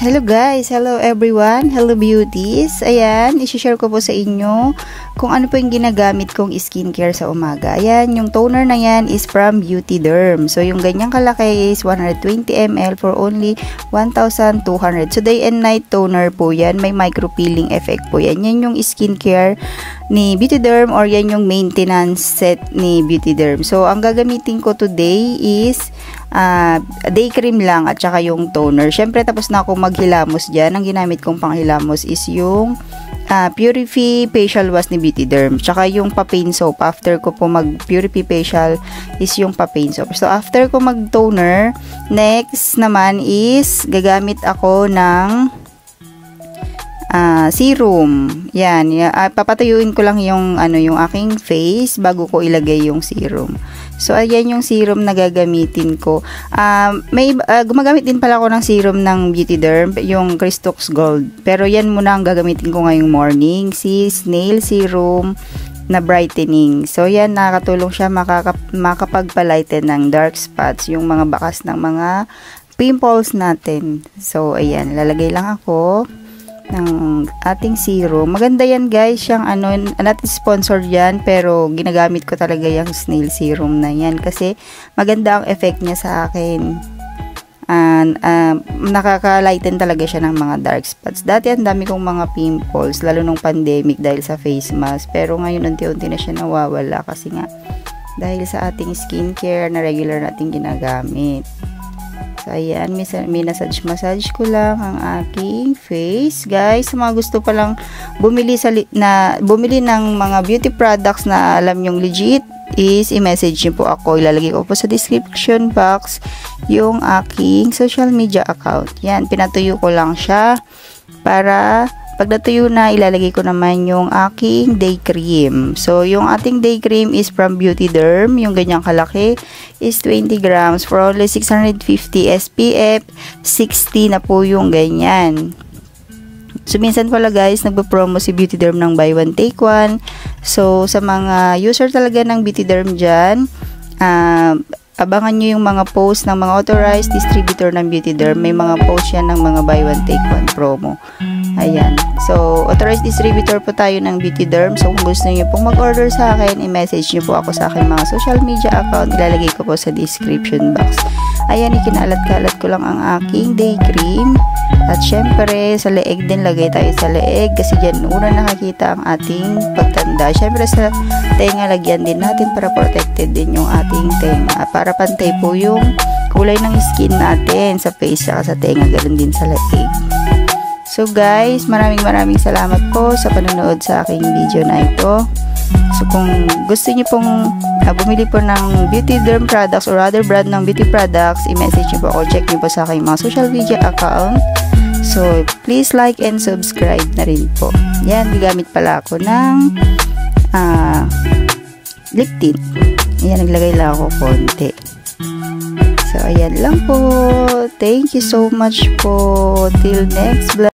Hello guys, hello everyone, hello beauties. Ayan, i-share ko po sa inyo kung ano po yung ginagamit kong skincare sa umaga. Ayan, yung toner na yan is from Beauty Derm. So yung ganyang kalaki is 120 ml for only 1,200. So day and night toner po yan, may micro peeling effect po yan. Yan yung skincare ni Beauty Derm or yan yung maintenance set ni Beauty Derm. So ang gagamitin ko today is day cream lang at saka yung toner. Syempre tapos na ako maghilamos dyan. Ang ginamit kong panghilamos is yung Purify Facial Wash ni Beauty Derm. Tsaka yung pa-pain soap. After ko po mag-Purify Facial is yung pa-pain soap. So after ko mag-toner, next naman is gagamit ako ng serum. Yan, papatuyuin ko lang yung yung aking face bago ko ilagay yung serum. So ayan yung serum na gagamitin ko. Gumagamit din pala ako ng serum ng Beauty Derm, yung Crystux Gold. Pero yan muna ang gagamitin ko ngayong morning, si Snail Serum na brightening. So yan, nakakatulong siya makapagpalighten ng dark spots, yung mga bakas ng mga pimples natin. So ayan, lalagay lang ako ng ating serum. Maganda yan guys, siyang not sponsored yan, pero ginagamit ko talaga yung Snail Serum na yan kasi maganda ang effect niya sa akin. Nakaka-lighten talaga siya ng mga dark spots. Dati ang dami kong mga pimples, lalo nung pandemic dahil sa face mask, pero ngayon unti-unti na siya nawawala kasi nga dahil sa ating skincare na regular nating ginagamit. So, ayan, massage ko lang ang aking face. Guys, sa mga gusto pa lang bumili ng mga beauty products na alam nyong legit, is i-message niyo po ako. Ilalagay ko po sa description box yung aking social media account. Yan, pinatuyo ko lang siya para pag natuyo na, ilalagay ko naman yung aking day cream. So, yung ating day cream is from Beauty Derm. Yung ganyang kalaki is 20 grams for only 650 SPF 60 na po yung ganyan. So, minsan pala guys, nagpo-promo si Beauty Derm ng buy one take one. So, sa mga user talaga ng Beauty Derm dyan, abangan nyo yung mga post ng mga authorized distributor ng Beauty Derm. May mga post yan ng mga buy one take one promo. Ayan. So, authorized distributor po tayo ng Beauty Derm. So, kung gusto niyo pong mag-order sa akin, i-message niyo po ako sa aking mga social media account. Ilalagay ko po sa description box. Ayan, ikinalat-kalat ko lang ang aking day cream. At syempre, sa leeg din, lagay tayo sa leeg. Kasi dyan, una nakakita ang ating pagtanda. Syempre, sa tenga, lagyan din natin para protected din yung ating tenga. Para pantay po yung kulay ng skin natin sa face at sa tenga. Ganun din sa leeg. So guys, maraming salamat po sa panonood sa aking video na ito. So kung gusto niyo pong bumili po ng Beauty Derm products or other brand ng beauty products, i-message niyo po ako. Check niyo po sa aking mga social media account. So please like and subscribe na rin po. Yan, gagamit pala ako ng lip tint. Ayan, naglagay lang ako konti. So ayan lang po. Thank you so much po. Till next vlog.